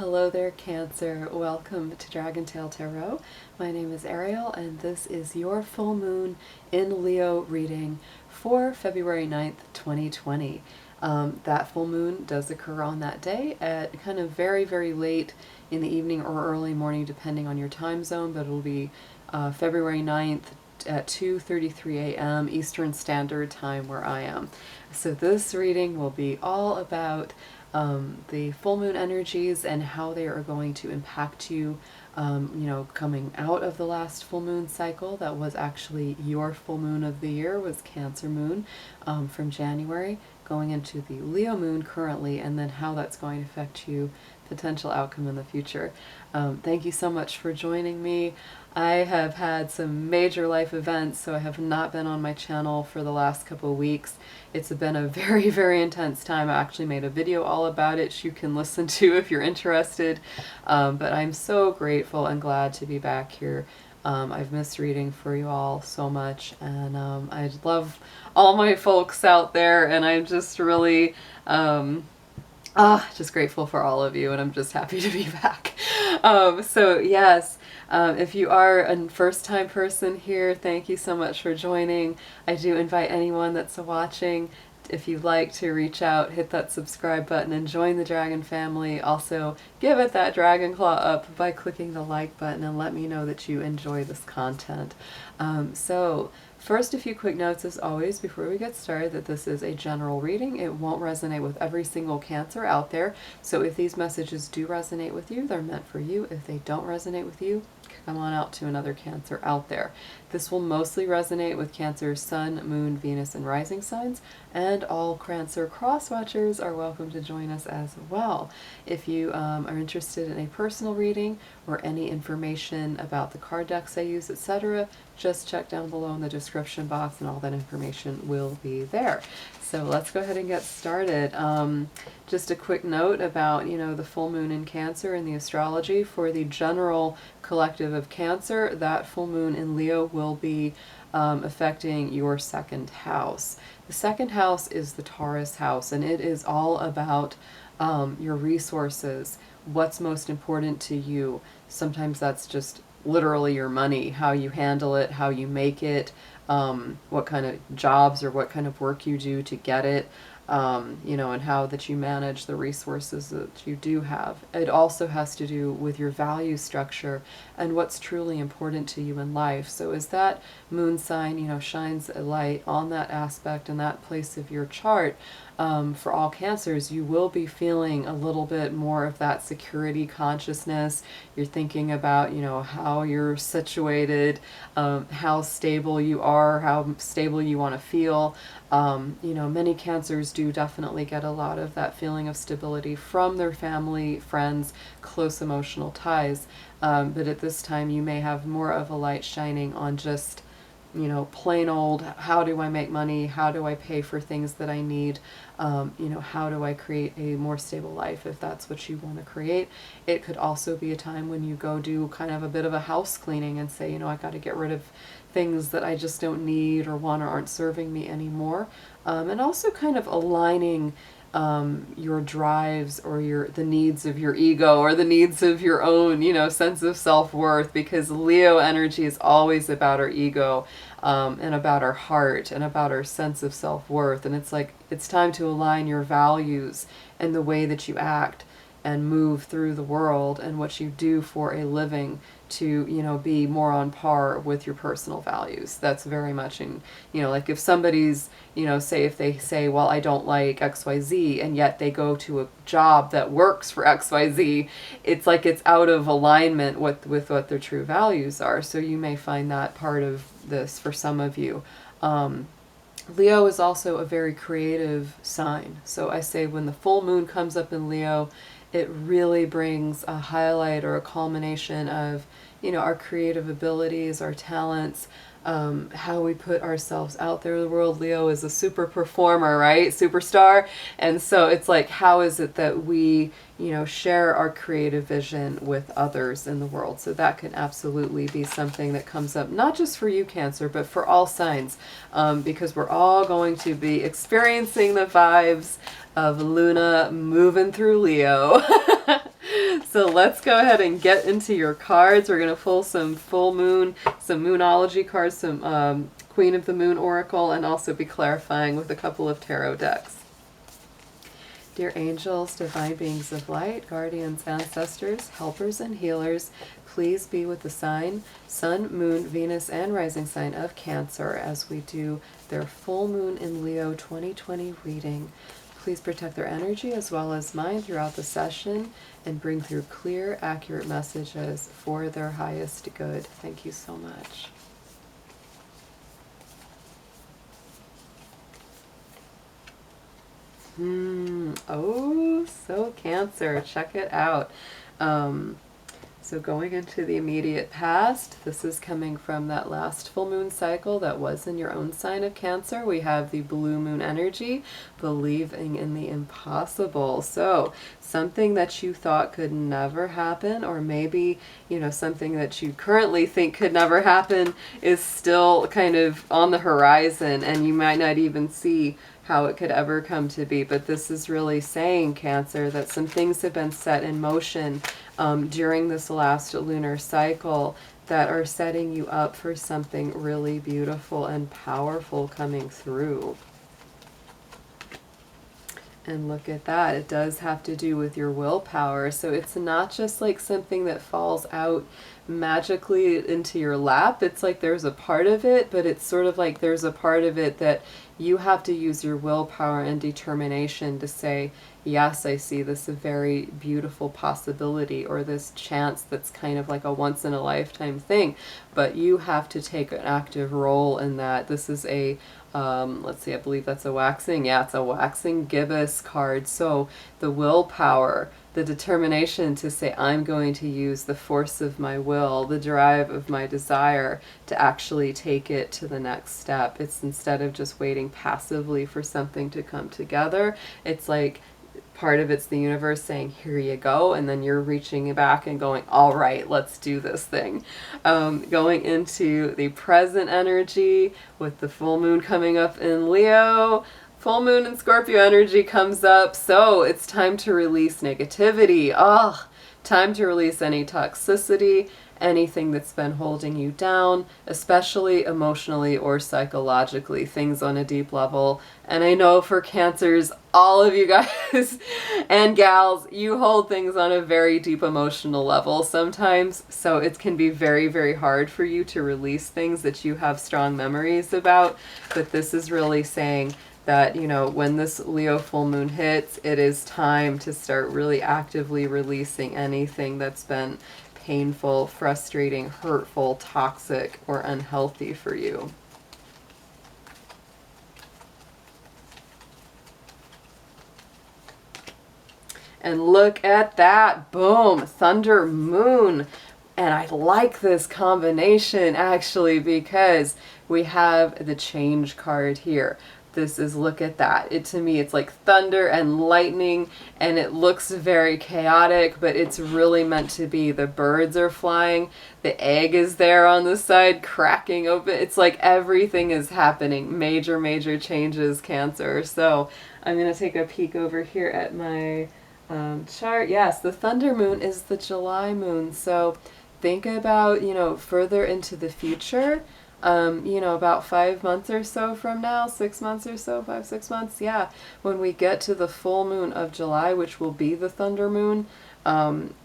Hello there, Cancer. Welcome to Dragon Tail Tarot. My name is Ariel, and this is your full moon in Leo reading for February 9th, 2020. That full moon does occur on that day at kind of very, very late in the evening or early morning, depending on your time zone, but it'll be February 9th at 2:33 a.m. Eastern Standard Time where I am. So this reading will be all about the full moon energies and how they are going to impact you, coming out of the last full moon cycle. That was actually your full moon of the year, was Cancer moon from January, going into the Leo moon currently, and then how that's going to affect you, potential outcome in the future. Thank you so much for joining me. I have had some major life events, so I have not been on my channel for the last couple of weeks. It's been a very, very intense time. I actually made a video all about it you can listen to if you're interested. But I'm so grateful and glad to be back here. I've missed reading for you all so much, and I love all my folks out there, and I'm just really just grateful for all of you, and I'm just happy to be back. So yes, if you are a first-time person here, thank you so much for joining. I do invite anyone that's watching, if you'd like to reach out, hit that subscribe button and join the Dragon family. Also, give it that dragon claw up by clicking the like button and let me know that you enjoy this content. So first, a few quick notes as always before we get started, that this is a general reading. It won't resonate with every single Cancer out there. So if these messages do resonate with you, they're meant for you. If they don't resonate with you, come on out to another Cancer out there. This will mostly resonate with Cancer's Sun, Moon, Venus, and Rising signs, and all Cancer cross-watchers are welcome to join us as well. If you are interested in a personal reading or any information about the card decks I use, etc., just check down below in the description box and all that information will be there. So let's go ahead and get started. Just a quick note about, the full moon in Cancer and the astrology. For the general collective of Cancer, that full moon in Leo will be affecting your second house. The second house is the Taurus house, and it is all about your resources, what's most important to you. Sometimes that's just literally your money, how you handle it, how you make it, what kind of jobs or what kind of work you do to get it, and how that you manage the resources that you do have. It also has to do with your value structure and what's truly important to you in life. So as that moon sign, shines a light on that aspect and that place of your chart, for all Cancers, you will be feeling a little bit more of that security consciousness. You're thinking about, how you're situated, how stable you are, how stable you want to feel. Many Cancers do definitely get a lot of that feeling of stability from their family, friends, close emotional ties. But at this time, you may have more of a light shining on just, plain old, how do I make money? How do I pay for things that I need? How do I create a more stable life, if that's what you want to create? It could also be a time when you go do kind of a bit of a house cleaning and say, I got to get rid of things that I just don't need or want or aren't serving me anymore. And also kind of aligning your drives or the needs of your ego or the needs of your own, sense of self-worth, because Leo energy is always about our ego, and about our heart and about our sense of self-worth. And it's like, it's time to align your values and the way that you act and move through the world and what you do for a living to, be more on par with your personal values. That's very much in, like if somebody's, say if they say, well, I don't like XYZ, and yet they go to a job that works for XYZ, it's like it's out of alignment with what their true values are. So you may find that part of this for some of you. Leo is also a very creative sign. So I say when the full moon comes up in Leo, it really brings a highlight or a culmination of, our creative abilities, our talents, how we put ourselves out there in the world. Leo is a super performer, right? Superstar. And so it's like, how is it that we, share our creative vision with others in the world? So that can absolutely be something that comes up, not just for you, Cancer, but for all signs, because we're all going to be experiencing the vibes of Luna moving through Leo. So let's go ahead and get into your cards. We're going to pull some full moon, some moonology cards, some Queen of the Moon Oracle, and also be clarifying with a couple of tarot decks. Dear angels, divine beings of light, guardians, ancestors, helpers, and healers, please be with the sign, Sun, Moon, Venus, and rising sign of Cancer as we do their full moon in Leo 2020 reading. Please protect their energy as well as mine throughout the session and bring through clear, accurate messages for their highest good. Thank you so much. Oh, so Cancer, check it out. So going into the immediate past, this is coming from that last full moon cycle that was in your own sign of Cancer. We have the blue moon energy, believing in the impossible. So something that you thought could never happen, or maybe, you know, something that you currently think could never happen is still kind of on the horizon, and you might not even see how it could ever come to be. But this is really saying, Cancer, that some things have been set in motion during this last lunar cycle that are setting you up for something really beautiful and powerful coming through. And look at that, it does have to do with your willpower. So it's not just like something that falls out magically into your lap. It's like there's a part of it, but it's sort of like there's a part of it that you have to use your willpower and determination to say, yes, I see this a very beautiful possibility, or this chance that's kind of like a once in a lifetime thing. But you have to take an active role in that. This is a let's see, I believe that's a waxing. Yeah, it's a waxing gibbous card. So the willpower, the determination to say, I'm going to use the force of my will, the drive of my desire to actually take it to the next step. It's instead of just waiting passively for something to come together, it's like part of it's the universe saying, here you go, and then you're reaching back and going, all right, let's do this thing. Going into the present energy with the full moon coming up in Leo, full moon in Scorpio energy comes up, so it's time to release negativity. Time to release any toxicity, anything that's been holding you down, especially emotionally or psychologically, things on a deep level. And I know for Cancers, all of you guys and gals, you hold things on a very deep emotional level sometimes, so it can be very, very hard for you to release things that you have strong memories about. But this is really saying that, you know, when this Leo full moon hits, it is time to start really actively releasing anything that's been painful, frustrating, hurtful, toxic, or unhealthy for you. And look at that, boom, Thunder Moon. And I like this combination actually because we have the Change card here. This is, look at that. To me, it's like thunder and lightning, and it looks very chaotic, but it's really meant to be. The birds are flying, the egg is there on the side, cracking open. It's like everything is happening. Major, major changes, Cancer. So I'm going to take a peek over here at my chart. Yes, the Thunder Moon is the July moon. So think about, you know, further into the future. You know, about 5 months or so from now, 6 months or so, 5-6 months, yeah, when we get to the full moon of July, which will be the Thunder Moon,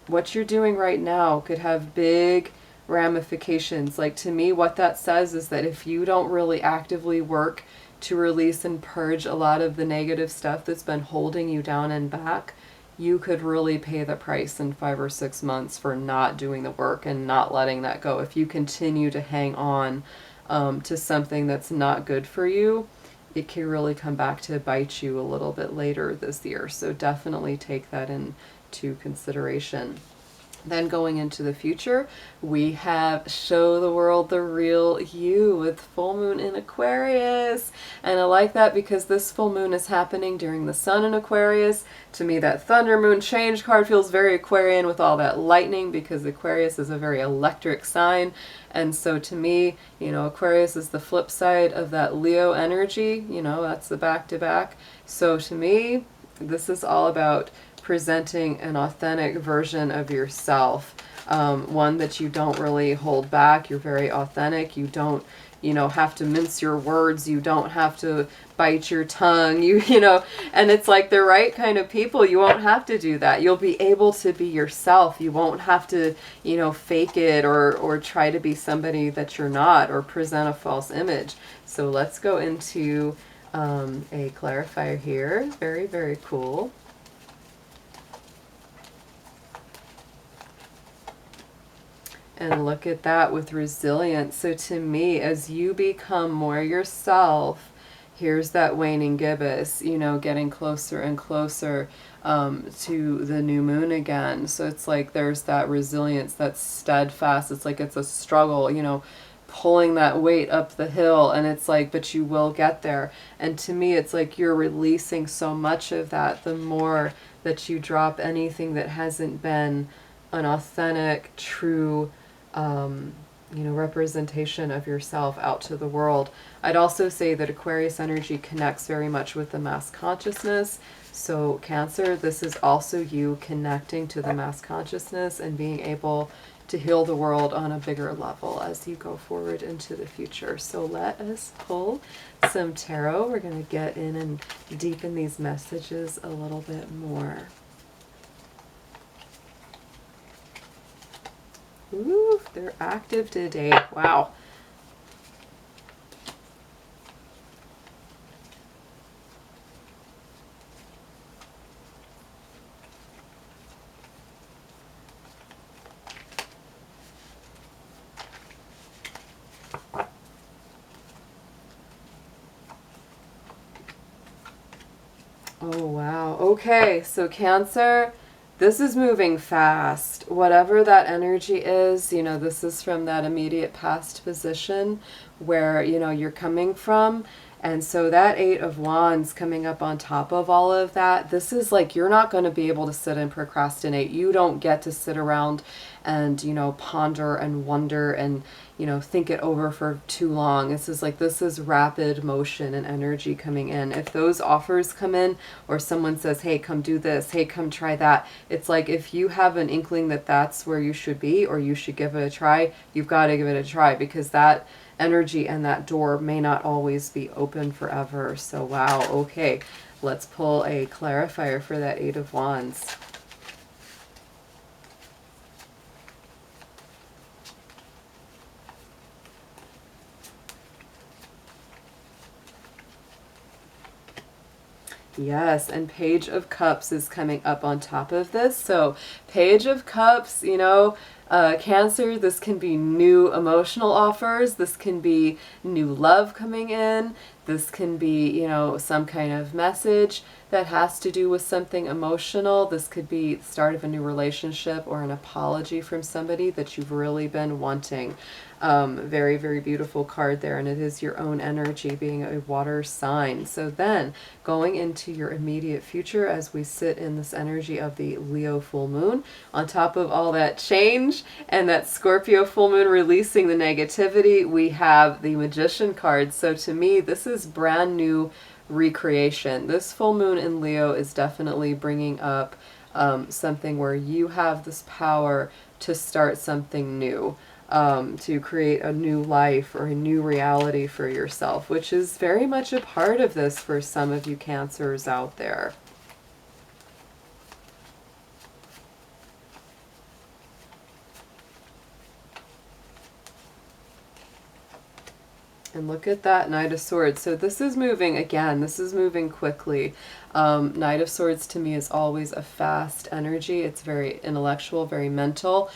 what you're doing right now could have big ramifications. Like, to me, what that says is that if you don't really actively work to release and purge a lot of the negative stuff that's been holding you down and back, you could really pay the price in 5 or 6 months for not doing the work and not letting that go. If you continue to hang on to something that's not good for you, it can really come back to bite you a little bit later this year. So definitely take that into consideration. Then going into the future, we have Show the World the Real You with full moon in Aquarius. And I like that because this full moon is happening during the sun in Aquarius. To me, that Thunder Moon Change card feels very Aquarian with all that lightning, because Aquarius is a very electric sign. And so to me, you know, Aquarius is the flip side of that Leo energy. You know, that's the back-to-back. So to me, this is all about presenting an authentic version of yourself, one that you don't really hold back. You're very authentic. You don't, have to mince your words. You don't have to bite your tongue. And it's like the right kind of people. You won't have to do that. You'll be able to be yourself. You won't have to, fake it or try to be somebody that you're not or present a false image. So let's go into a clarifier here. Very, very cool. And look at that with resilience. So to me, as you become more yourself, here's that waning gibbous, getting closer and closer to the new moon again. So it's like there's that resilience, that's steadfast. It's like it's a struggle, pulling that weight up the hill, and it's like, but you will get there. And to me, it's like you're releasing so much of that the more that you drop anything that hasn't been an authentic, true, representation of yourself out to the world. I'd also say that Aquarius energy connects very much with the mass consciousness. So Cancer, this is also you connecting to the mass consciousness and being able to heal the world on a bigger level as you go forward into the future. So let us pull some tarot. We're going to get in and deepen these messages a little bit more. Ooh, they're active today. Wow. Oh, wow. Okay, so Cancer, this is moving fast. Whatever that energy is, this is from that immediate past position where, you're coming from. And so that Eight of Wands coming up on top of all of that, this is like you're not going to be able to sit and procrastinate. You don't get to sit around and, ponder and wonder and, think it over for too long. This is rapid motion and energy coming in. If those offers come in or someone says, hey, come do this, hey, come try that, it's like if you have an inkling that that's where you should be or you should give it a try, you've got to give it a try, because that energy and that door may not always be open forever. So wow, okay, let's pull a clarifier for that Eight of Wands. Yes, and Page of Cups is coming up on top of this. So Page of Cups, Cancer, this can be new emotional offers. This can be new love coming in. This can be, some kind of message that has to do with something emotional. This could be the start of a new relationship or an apology from somebody that you've really been wanting. Very, very beautiful card there, and it is your own energy, being a water sign. So then going into your immediate future as we sit in this energy of the Leo full moon, on top of all that change and that Scorpio full moon releasing the negativity, we have the Magician card. So to me, this is brand new recreation. This full moon in Leo is definitely bringing up something where you have this power to start something new. To create a new life or a new reality for yourself, which is very much a part of this for some of you Cancers out there. And look at that Knight of Swords. So this is moving, again, this is moving quickly. Knight of Swords to me is always a fast energy. It's very intellectual, very mental.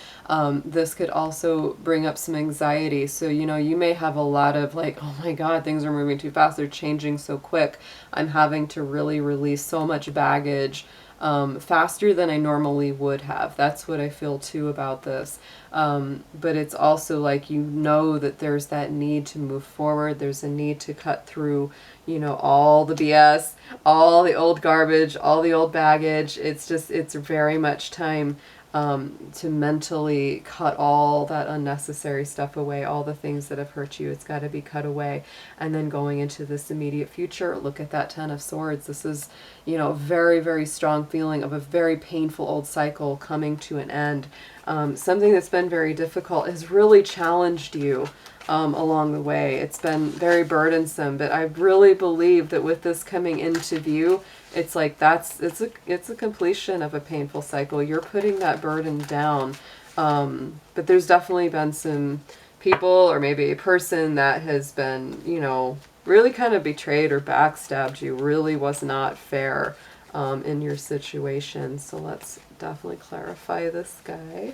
This could also bring up some anxiety. So, you may have a lot of like, oh my God, things are moving too fast. They're changing so quick. I'm having to really release so much baggage faster than I normally would have. That's what I feel too about this. But it's also like, that there's that need to move forward. There's a need to cut through, all the BS, all the old garbage, all the old baggage. It's very much time to mentally cut all that unnecessary stuff away, all the things that have hurt you. It's got to be cut away. And then going into this immediate future, look at that Ten of Swords. This is, you know, very, very strong feeling of a very painful old cycle coming to an end. Something that's been very difficult has really challenged you along the way. It's been very burdensome, but I really believe that with this coming into view, it's like it's a completion of a painful cycle. You're putting that burden down. But there's definitely been some people or maybe a person that has been, you know, really kind of betrayed or backstabbed you, really was not fair in your situation. So let's definitely clarify this guy.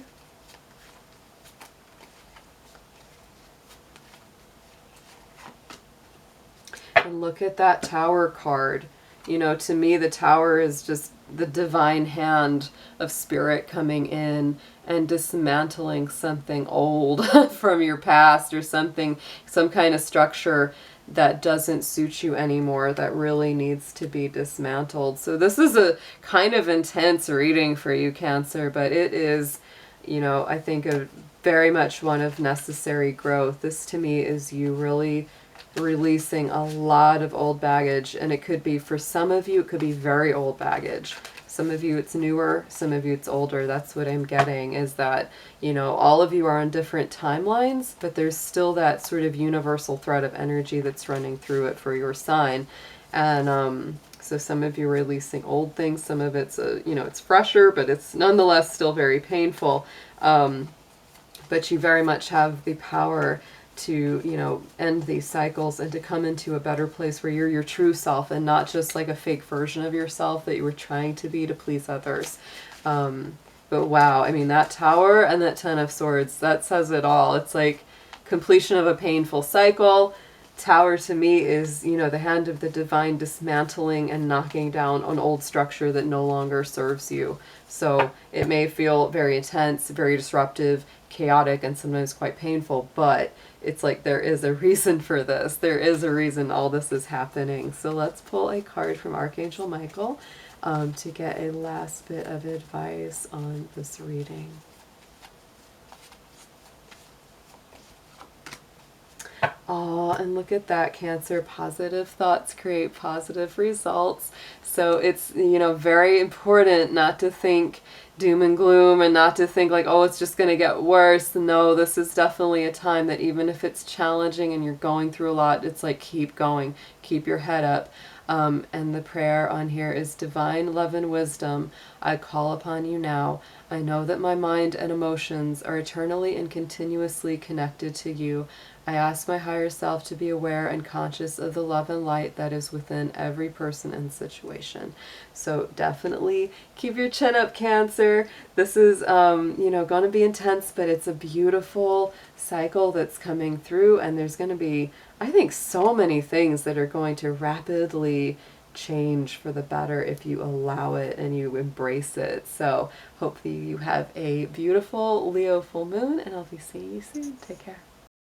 And look at that Tower card. You know, to me, the Tower is just the divine hand of spirit coming in and dismantling something old from your past, or something, some kind of structure that doesn't suit you anymore, that really needs to be dismantled. So this is a kind of intense reading for you, Cancer, but it is, you know, I think a very much one of necessary growth. This to me is you really releasing a lot of old baggage, and it could be, for some of you, it could be very old baggage. Some of you it's newer, some of you it's older. That's what I'm getting, is that, you know, all of you are on different timelines, but there's still that sort of universal thread of energy that's running through it for your sign. And so some of you are releasing old things, some of it's, you know, it's fresher, but it's nonetheless still very painful. But you very much have the power to, you know, end these cycles and to come into a better place where you're your true self and not just like a fake version of yourself that you were trying to be to please others. But wow, I mean, that Tower and that Ten of Swords, that says it all. It's like completion of a painful cycle. Tower to me is, you know, the hand of the divine dismantling and knocking down an old structure that no longer serves you. So it may feel very intense, very disruptive, chaotic, and sometimes quite painful, but it's like there is a reason for this. There is a reason all this is happening. So let's pull a card from Archangel Michael to get a last bit of advice on this reading. Oh, and look at that, Cancer. Positive thoughts create positive results. So it's, you know, very important not to think doom and gloom and not to think like, oh, it's just going to get worse. No, this is definitely a time that even if it's challenging and you're going through a lot, it's like, keep going, keep your head up. And the prayer on here is, divine love and wisdom, I call upon you now. I know that my mind and emotions are eternally and continuously connected to you. I ask my higher self to be aware and conscious of the love and light that is within every person and situation. So definitely keep your chin up, Cancer. This is, you know, going to be intense, but it's a beautiful cycle that's coming through, and there's going to be, I think, so many things that are going to rapidly change for the better if you allow it and you embrace it. So hopefully you have a beautiful Leo full moon, and I'll be seeing you soon. Take care.